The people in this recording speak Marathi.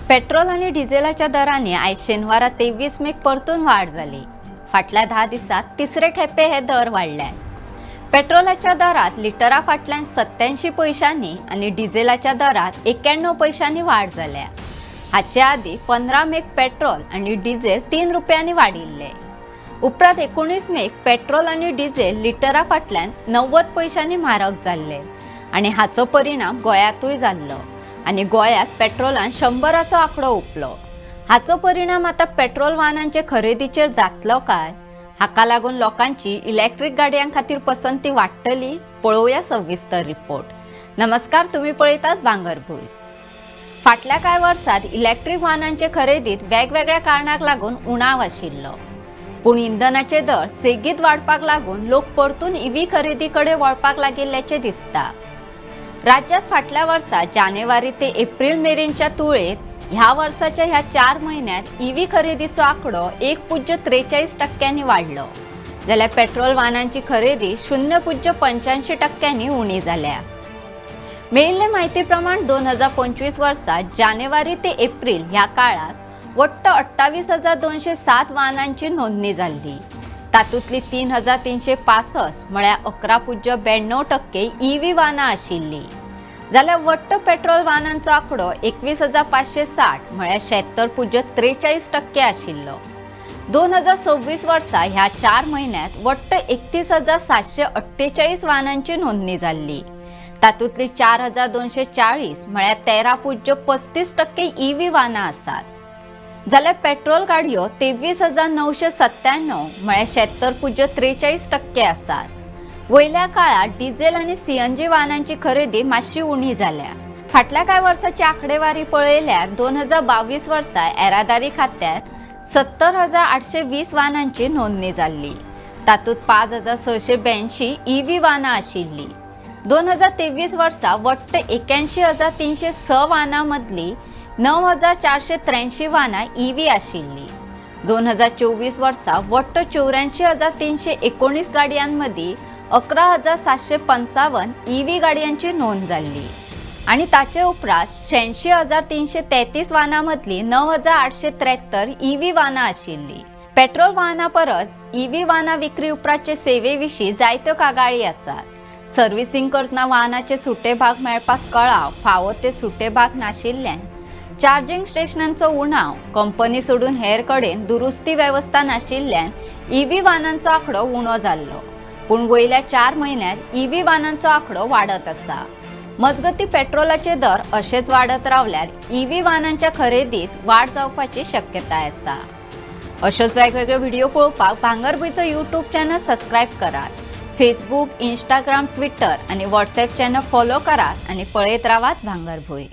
पेट्रोल आणि डिझेलाच्या दरांनी आज शनिवार 23 मे परतून वाढ झाली। फाटल्या 10 दिवसात तिसरे खेपे हे दर वाढले। पेट्रोलाच्या दरात लिटरा फाटल्यान 87 पैशांनी आणि डिझेलाच्या दरात 91 पैशांनी वाढ झाल्या। हाच्या आधी 15 मेक पेट्रोल आणि डिझेल 3 रुपयांनी वाढिल्ले। उपरांत 19 मेक पेट्रोल आणि डिझेल लिटरा फाटल्यान 90 पैशांनी म्हारग जाल्ले आणि हाचो परिणाम गोंयांतूय जाल्लो आणि गोंयांत पेट्रोलान 100चो आंकडो उपलो। हाचो परिणाम आता पेट्रोल वाहनांचे खरेदीचेर जातलो काय? हाका लागून लोकांची इलेक्ट्रिक गाडयां खातीर पसंती वाडटली? पळोवया सविस्तर रिपोर्ट। नमस्कार, तुम्ही पळयतात भांगरभूंय। फाटल्या कांय वर्सांत इलेक्ट्रिक वाहनांचे खरेदीत वेगवेगळ्या कारणांक लागून उणाव आशिल्लो, पूण इंधनाचे दर सेगीत वाडपाक लागून लोक परतून ईव्ही खरेदीकडे वळपाक लागिल्ल्याचे दिसता। राज्यात फाटल्या वर्सा जानेवारी ते एप्रिल मेरेनच्या तुळेत ह्या वर्षाच्या ह्या 4 महिन्यात ईव्ही खरेदीचो आंकडो 1.43% वाढलो, जाल्यार पेट्रोल वाहनांची खरेदी 0.85% उणी जाल्या। मेळिल्ले माहिती प्रमाण 2025 वर्सा जानेवारी ते एप्रिल ह्या काळात वट्ट 28,207 वाहनांची नोंदणी झाली। तातूंतली 3,365 म्हळ्यार 11.92% ईव्ही वाहनां आशिल्ली, जाल्यार वट्ट पेट्रोल वाहनांचो आंकडो 21,560 म्हळ्यार 76.43% आशिल्लो। 2026 वर्सा ह्या 4 महिन्यात वट्ट 31,748 वाहनांची नोंदणी झाली। तातूंतली 4,240 म्हळ्यार 13.35% ईव्ही वाहनां आसात, जाल्यार पेट्रोल गाडयो 23,997 म्हळ्यार 76.43% आसात। वयल्या काळात डिझेल आणि सीएनजी वाहनांची खरेदी मातशी उणी जाल्या। फाटल्या कांय वर्सांची आंकडेवारी पळयल्यार 2022 वर्सा येरादारी खात्यात 70,820 वाहनांची नोंदणी जाल्ली। तातूंत 5,682 ईव्ही वाहनां आशिल्ली। 2023 वर्सा वट्ट 81,306 वाहनां मदली 9,483 वाहनां ईव्ही आशिल्ली। 2024 वर्सा वट्ट 84,319 गाडयांमदी 11,755 ईव्ही गाडयांची नोंद झाली आणि ताचे उपरांत 86,333 वाहनां मदली 9,873 ईव्ही वाहनां आशिल्ली। पेट्रोल वाहनां परस ईव्ही वाहनां विक्री उपरांतचे सेवेविशीं जायत्यो कागाळी आसात। सर्व्हिसिंग करतना वाहनाचे सुटे भाग मेळपाक कळाव फावो ते सुटे भाग नाशिल्ल्यान, चार्जिंग स्टेशनांचो उणाव, कंपनी सोडून हेर कडेन दुरुस्ती वेवस्था नाशिल्ल्यान ईव्ही वाहनांचो आंकडो उणो जाल्लो, पूण वयल्या 4 महिन्यांत ईव्ही वाहनांचो आंकडो वाडत आसा। मजगती पेट्रोलाचे दर अशेच वाडत रावल्यार ईव्ही वाहनांच्या खरेदीत वाड जावपाची शक्यताय आसा। अशोच वेगवेगळे व्हिडिओ पळोवपाक भांगरभूंयचो यूट्यूब चॅनल सबस्क्राईब करात। फेसबुक, इंस्टाग्राम, ट्विटर आणि व्हॉट्सॲप चॅनल फॉलो करात आणि पळयत रावात भांगरभूंय।